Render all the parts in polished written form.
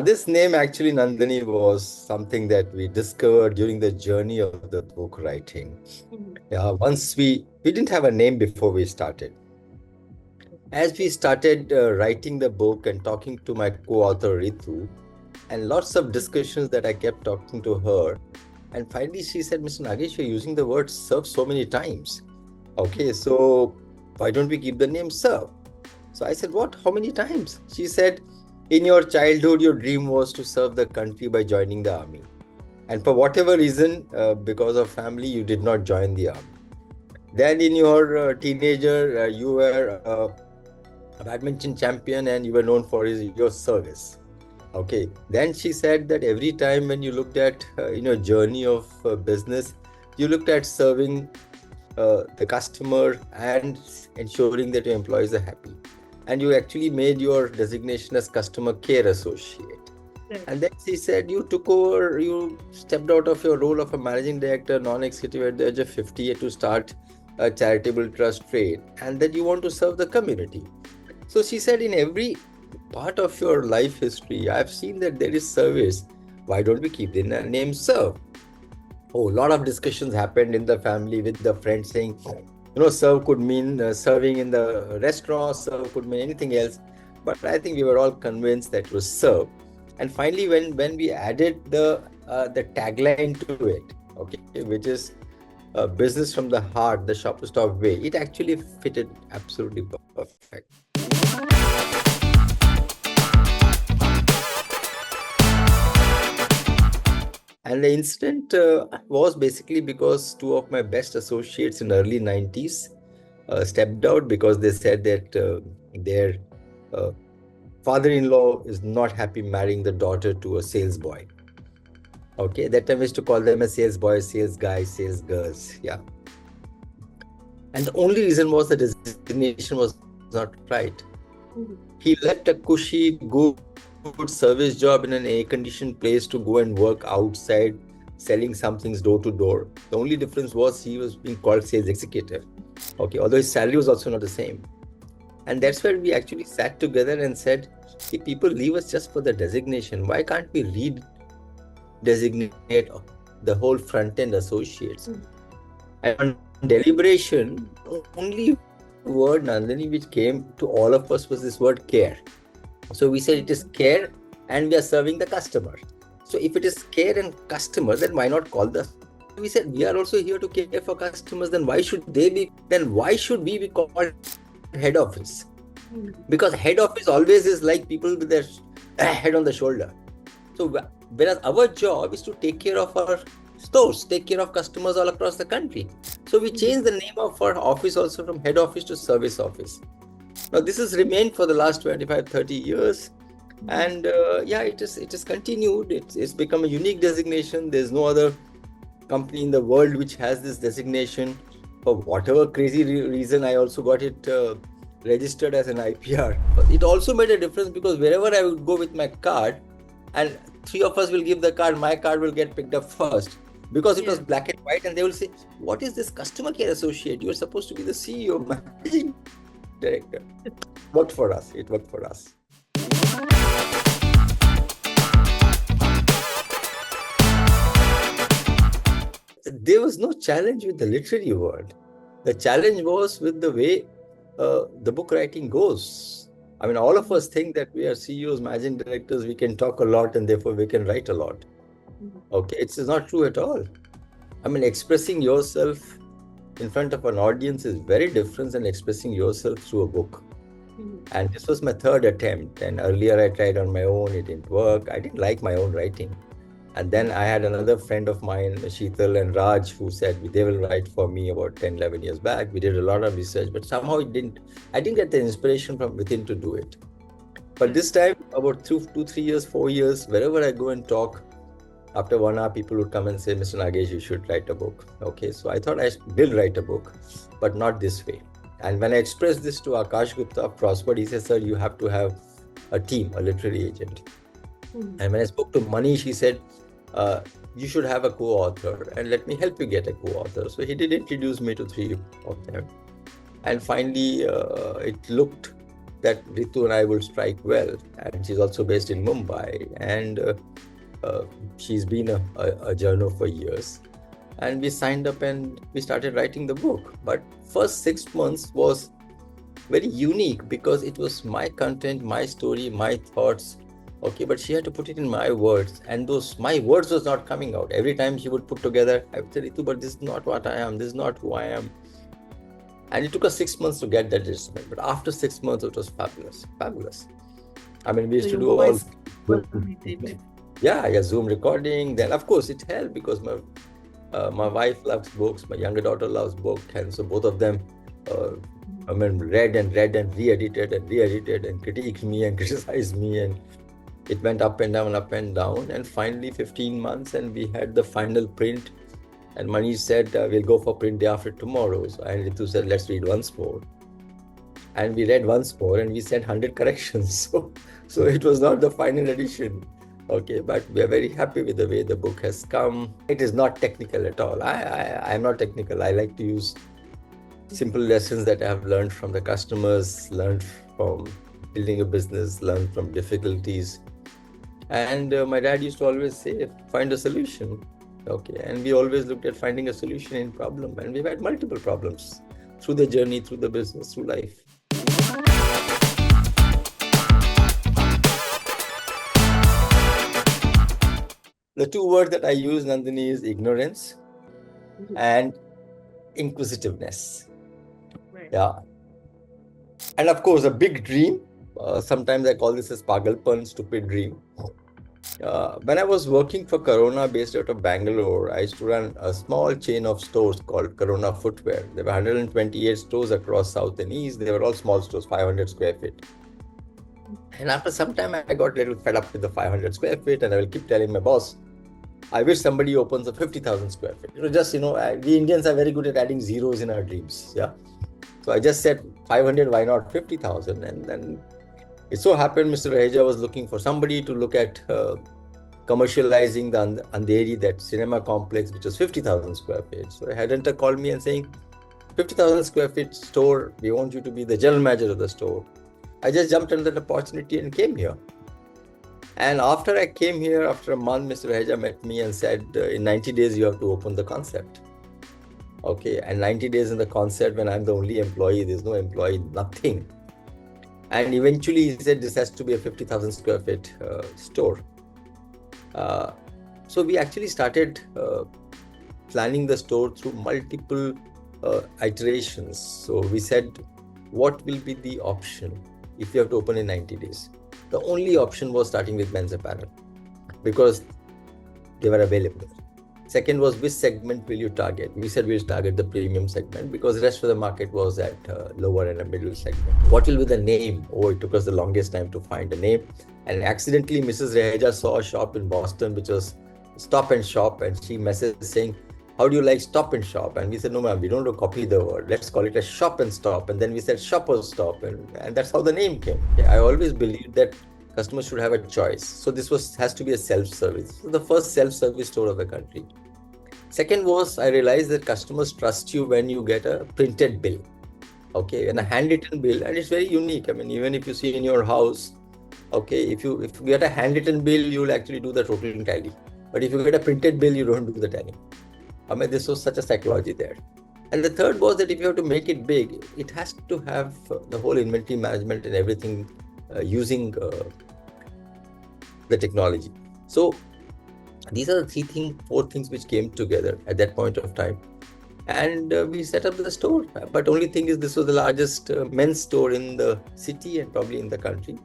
This name actually, Nandini, was something that we discovered during the journey of the book writing. Yeah, once we didn't have a name before we started. As we started writing the book and talking to my co-author Ritu, and lots of discussions that I kept talking to her, and finally she said, "Mr. Nagesh, you're using the word serve so many times. Okay, so why don't we keep the name serve?" So I said, "What? How many times?" She said, "In your childhood, your dream was to serve the country by joining the army. And for whatever reason, because of family, you did not join the army. Then in your teenager, you were a badminton champion and you were known for your service. Okay. Then she said that every time when you looked at in your journey of business, you looked at serving the customer and ensuring that your employees are happy. And you actually made your designation as customer care associate. Right. And then she said you stepped out of your role of a managing director, non-executive at the age of 58 to start a charitable trust trade, and that you want to serve the community. So she said, in every part of your life history, I've seen that there is service. Why don't we keep the name serve? Oh, a lot of discussions happened in the family with the friends saying, serve could mean serving in the restaurant, serve could mean anything else. But I think we were all convinced that it was serve. And finally, when we added the tagline to it, okay, which is business from the heart, the shop to stop way, it actually fitted absolutely perfect. And the incident was basically because two of my best associates in early 90s stepped out because they said that their father-in-law is not happy marrying the daughter to a sales boy. Okay, that time we used to call them a sales boy, sales guy, sales girls. Yeah. And the only reason was the designation was not right. Mm-hmm. He left a cushy, good service job in an air-conditioned place to go and work outside, selling some things door to door. The only difference was he was being called sales executive. Okay, although his salary was also not the same. And that's where we actually sat together and said, if people leave us just for the designation, why can't we redesignate the whole front-end associates? Mm-hmm. And on deliberation, the only word, Nandini, which came to all of us was this word care. So we said it is care and we are serving the customer. So if it is care and customer, then why not call the... We said we are also here to care for customers, then why should we be called head office? Because head office always is like people with their head on the shoulder. So whereas our job is to take care of our stores, take care of customers all across the country. So we changed the name of our office also from head office to service office. Now this has remained for the last 25-30 years, and it is continued. It's become a unique designation. There's no other company in the world which has this designation. For whatever crazy reason, I also got it registered as an IPR. It also made a difference because wherever I would go with my card, and three of us will give the card, my card will get picked up first. Because it was black and white, and they will say, what is this customer care associate? You're supposed to be the CEO, managing director. It worked for us. There was no challenge with the literary word. The challenge was with the way the book writing goes. I mean, all of us think that we are CEOs, managing directors, we can talk a lot and therefore we can write a lot. Okay, it's not true at all. I mean, expressing yourself in front of an audience is very different than expressing yourself through a book. And this was my third attempt. And earlier I tried on my own, it didn't work. I didn't like my own writing. And then I had another friend of mine, Sheetal and Raj, who said they will write for me about 10, 11 years back. We did a lot of research, but somehow I didn't get the inspiration from within to do it. But this time, about 2, 3 years, 4 years, wherever I go and talk, after 1 hour, people would come and say, Mr. Nagesh, you should write a book. Okay, so I thought I will write a book, but not this way. And when I expressed this to Akash Gupta of Prospered, he said, sir, you have to have a team, a literary agent. And when I spoke to Manish, he said, you should have a co-author and let me help you get a co-author. So he did introduce me to 3 of them. And finally, it looked that Ritu and I will strike well. And she's also based in Mumbai. And she's been a journal for years. And we signed up and we started writing the book. But first 6 months was very unique because it was my content, my story, my thoughts. Okay, but she had to put it in my words, and those my words was not coming out. Every time she would put together, I would say, Ritu, but this is not what I am. This is not who I am. And it took us 6 months to get that adjustment. But after 6 months, it was fabulous, fabulous. I mean, we used to do all. Yeah, Zoom recording. Then, of course, it helped because my wife loves books, my younger daughter loves books, and so both of them, read and re-edited and critiqued me and criticized me, and it went up and down, and finally 15 months, and we had the final print. And Manish said, we'll go for print day after tomorrow. So and Ritu said, let's read once more. And we read once more, and we sent 100 corrections. So it was not the final edition. Okay, but we are very happy with the way the book has come. It is not technical at all. I'm not technical. I like to use simple lessons that I have learned from the customers, learned from building a business, learned from difficulties. And my dad used to always say, find a solution. Okay, and we always looked at finding a solution in problem. And we've had multiple problems through the journey, through the business, through life. The two words that I use, Nandini, is ignorance and inquisitiveness. Right. Yeah. And of course, a big dream. Sometimes I call this as Pagalpan, stupid dream. When I was working for Corona based out of Bangalore, I used to run a small chain of stores called Corona Footwear. There were 128 stores across South and East. They were all small stores, 500 square feet. And after some time, I got a little fed up with the 500 square feet, and I will keep telling my boss, I wish somebody opens a 50,000 square feet. We Indians are very good at adding zeros in our dreams. Yeah. So I just said 500, why not 50,000? And then it so happened Mr. Raheja was looking for somebody to look at commercializing the Andheri, that cinema complex, which was 50,000 square feet. So a headhunter called me and saying, 50,000 square feet store, we want you to be the general manager of the store. I just jumped on that opportunity and came here. And after I came here, after a month, Mr. Raheja met me and said, in 90 days, you have to open the concept. Okay, and 90 days in the concept, when I'm the only employee, there's no employee, nothing. And eventually he said, this has to be a 50,000 square feet store. So we actually started planning the store through multiple iterations. So we said, what will be the option if you have to open in 90 days? The only option was starting with men's apparel because they were available. Second was, which segment will you target? We said we'll target the premium segment because the rest of the market was at lower and a middle segment. What will be the name? Oh, it took us the longest time to find a name. And accidentally, Mrs. Raheja saw a shop in Boston, which was Stop and Shop. And she messaged saying, how do you like Stop and Shop? And we said, no, ma'am, we don't want to copy the word. Let's call it a Shop and Stop. And then we said Shopper's Stop. And that's how the name came. I always believed that customers should have a choice. So this has to be a self-service. So the first self-service store of the country. Second was, I realized that customers trust you when you get a printed bill. Okay, and a handwritten bill, and it's very unique. I mean, even if you see in your house, okay, if you get a handwritten bill, you will actually do the total tally. But if you get a printed bill, you don't do the tally. I mean, this was such a psychology there. And the third was that if you have to make it big, it has to have the whole inventory management and everything using the technology. So these are the four things which came together at that point of time. And we set up the store. But only thing is, this was the largest men's store in the city and probably in the country.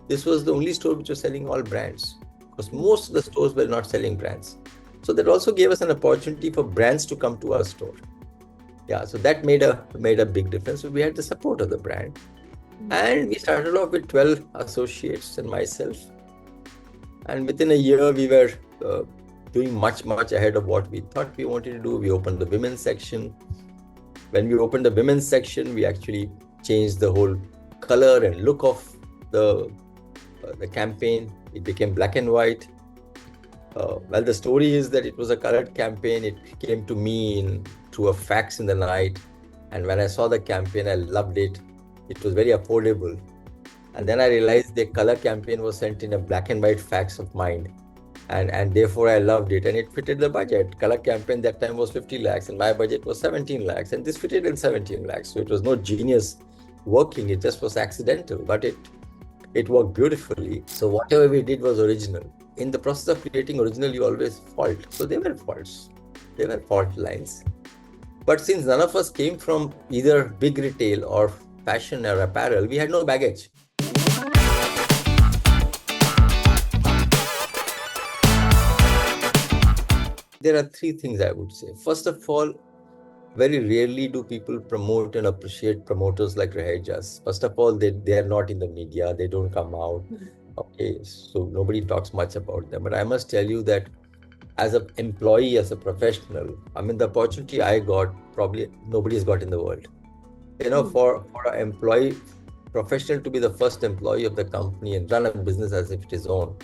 This was the only store which was selling all brands, because most of the stores were not selling brands. So that also gave us an opportunity for brands to come to our store. Yeah, so that made a big difference. So we had the support of the brand. And we started off with 12 associates and myself. And within a year, we were doing much ahead of what we thought we wanted to do. We opened the women's section. When we opened the women's section, we actually changed the whole color and look of the campaign. It became black and white. Well, the story is that it was a colored campaign. It came to me through a fax in the night. And when I saw the campaign, I loved it. It was very affordable. And then I realized the color campaign was sent in a black and white fax of mine. And therefore I loved it, and it fitted the budget. Color campaign that time was 50 lakhs and my budget was 17 lakhs, and this fitted in 17 lakhs. So it was no genius working, it just was accidental, but it worked beautifully. So whatever we did was original. In the process of creating original, you always fault. So they were faults. They were fault lines. But since none of us came from either big retail or fashion or apparel, we had no baggage. There are three things I would say. First of all, very rarely do people promote and appreciate promoters like Rahejas. First of all, they are not in the media. They don't come out. Okay, so nobody talks much about them. But I must tell you that as an employee, as a professional, I mean, the opportunity I got, probably nobody's got in the world. You know, for an employee, professional to be the first employee of the company and run a business as if it is own.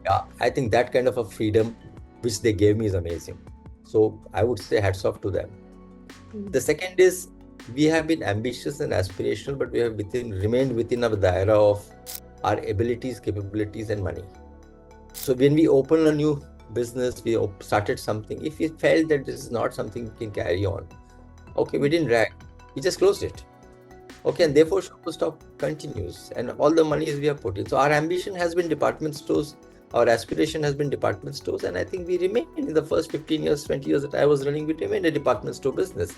Yeah, I think that kind of a freedom which they gave me is amazing. So I would say hats off to them. The second is, we have been ambitious and aspirational, but we have remained within our daira of our abilities, capabilities, and money. So when we open a new business, we started something, if we felt that this is not something we can carry on, okay, we didn't drag, we just closed it. Okay, and therefore Shopper Stop continues, and all the monies we have put in. So our ambition has been department stores, our aspiration has been department stores, and I think we remained in the first 15 years, 20 years that I was running, we remained a department store business,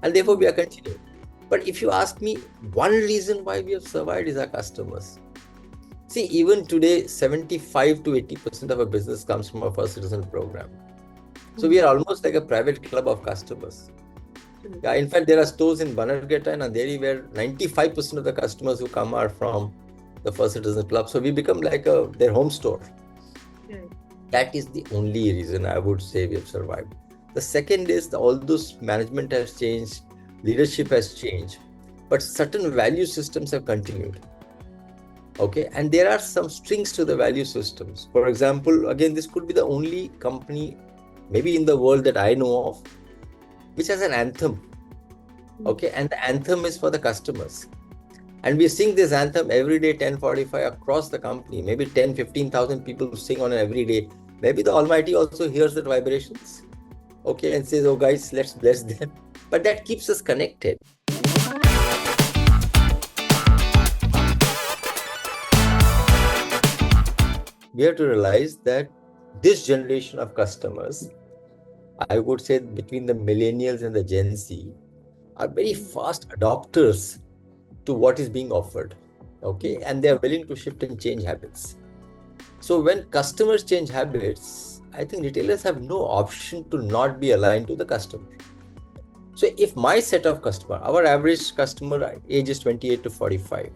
and therefore we are continuing. But if you ask me, one reason why we have survived is our customers. See, even today, 75 to 80% of our business comes from our First Citizen program. So we are almost like a private club of customers. Yeah, in fact, there are stores in Bannerghatta and Andheri where 95% of the customers who come are from the First Citizen Club. So we become like their home store. That is the only reason I would say we have survived. The second is, although management has changed, leadership has changed, but certain value systems have continued. Okay, and there are some strings to the value systems. For example, again, this could be the only company, maybe in the world that I know of, which has an anthem. Okay, and the anthem is for the customers. And we sing this anthem every day, 10:45 across the company. Maybe 10, 15,000 people sing on it every day. Maybe the Almighty also hears the vibrations. Okay, and says, oh guys, let's bless them. But that keeps us connected. We have to realize that this generation of customers, I would say between the millennials and the Gen Z, are very fast adopters to what is being offered. Okay, and they are willing to shift and change habits. So when customers change habits, I think retailers have no option to not be aligned to the customer. So if my set of customer, our average customer age is 28 to 45.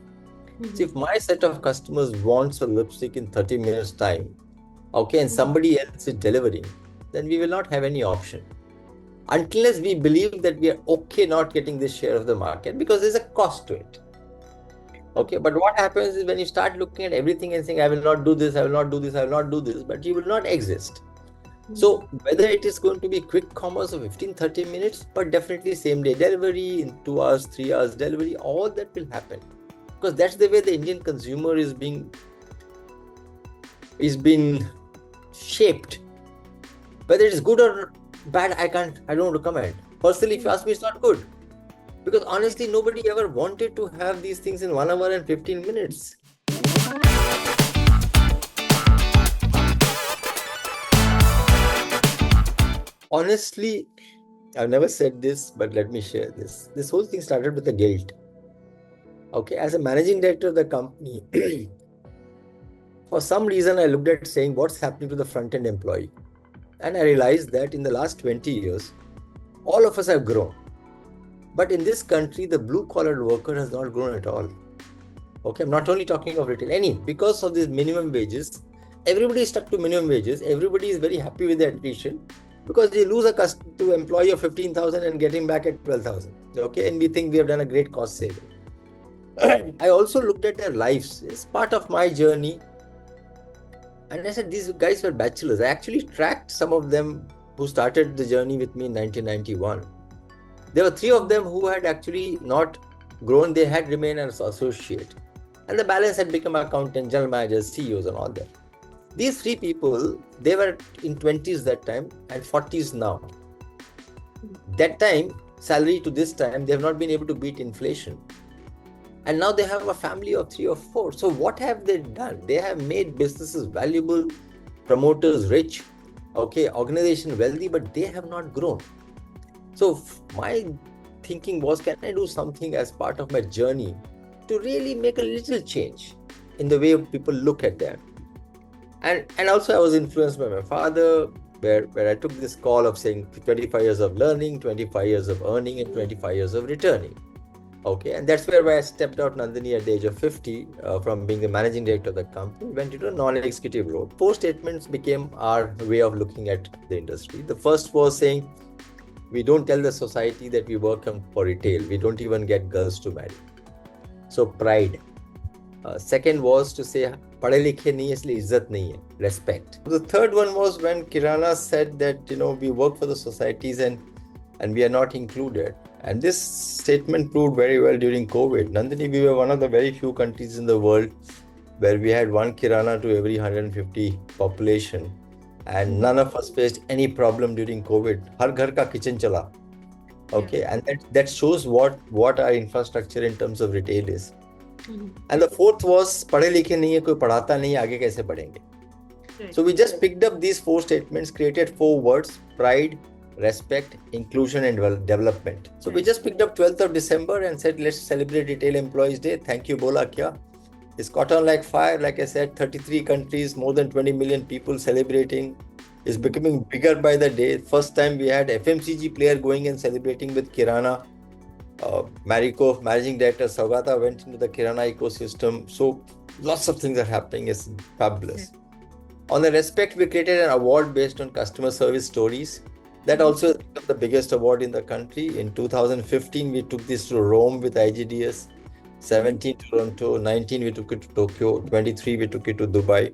So if my set of customers wants a lipstick in 30 minutes time, okay, and somebody else is delivering, then we will not have any option. Unless we believe that we are okay not getting this share of the market, because there's a cost to it. Okay, but what happens is when you start looking at everything and saying, I will not do this, I will not do this, I will not do this, but you will not exist. So whether it is going to be quick commerce of 15-30 minutes, but definitely same day delivery, in 2 hours, 3 hours delivery, all that will happen. Because that's the way the Indian consumer is being shaped. Whether it is good or bad, I don't recommend. Personally, if you ask me, it's not good. Because honestly, nobody ever wanted to have these things in 1 hour and 15 minutes. Honestly, I've never said this, but let me share this. This whole thing started with the guilt. Okay, as a managing director of the company, for some reason, I looked at saying, what's happening to the front-end employee? And I realized that in the last 20 years, all of us have grown. But in this country, the blue-collar worker has not grown at all. Okay, I'm not only talking of retail, because of these minimum wages, everybody is stuck to minimum wages. Everybody is very happy with the attrition because they lose to employee of 15,000 and get him back at 12,000. Okay, and we think we have done a great cost saving. I also looked at their lives. It's part of my journey. And I said, these guys were bachelors. I actually tracked some of them who started the journey with me in 1991. There were 3 of them who had actually not grown. They had remained as associate. And the balance had become accountant, general managers, CEOs, and all that. These three people, they were in 20s that time and 40s now. That time, salary to this time, they have not been able to beat inflation. And now they have a family of 3 or 4. So what have they done? They have made businesses valuable, promoters rich, okay, organization wealthy, but they have not grown. So my thinking was, can I do something as part of my journey to really make a little change in the way people look at them? And also I was influenced by my father, where I took this call of saying 25 years of learning, 25 years of earning, and 25 years of returning. Okay, and that's where I stepped out, Nandini, at the age of 50 from being the managing director of the company, went into a non-executive role. Post statements became our way of looking at the industry. The first was saying, we don't tell the society that we work for retail. We don't even get girls to marry. So pride. Second was to say, पढ़े लिखे नहीं इसलिए इज्जत नहीं है, respect. The third one was when Kirana said that we work for the societies and we are not included. And this statement proved very well during COVID. Nandini, we were one of the very few countries in the world where we had one Kirana to every 150 population. And none of us faced any problem during COVID. Har ghar ka kitchen chala. Okay, and that shows what our infrastructure in terms of retail is. And the fourth was, पढ़े लिखे नहीं है, कोई पढ़ाता नहीं, आगे कैसे बढ़ेंगे? So we just picked up these 4 statements, created 4 words: pride, respect, inclusion, and development. So we just picked up 12th of December and said, let's celebrate Retail Employees Day. Thank you, bola kya? It's caught on like fire. Like I said, 33 countries, more than 20 million people celebrating. It's becoming bigger by the day. First time we had FMCG player going and celebrating with Kirana. Mariko, managing director Saugata, went into the Kirana ecosystem. So lots of things are happening. It's fabulous. On the respect, we created an award based on customer service stories. That also is the biggest award in the country. In 2015, we took this to Rome with IGDS. 17 Toronto, 19 we took it to Tokyo, 23 we took it to Dubai.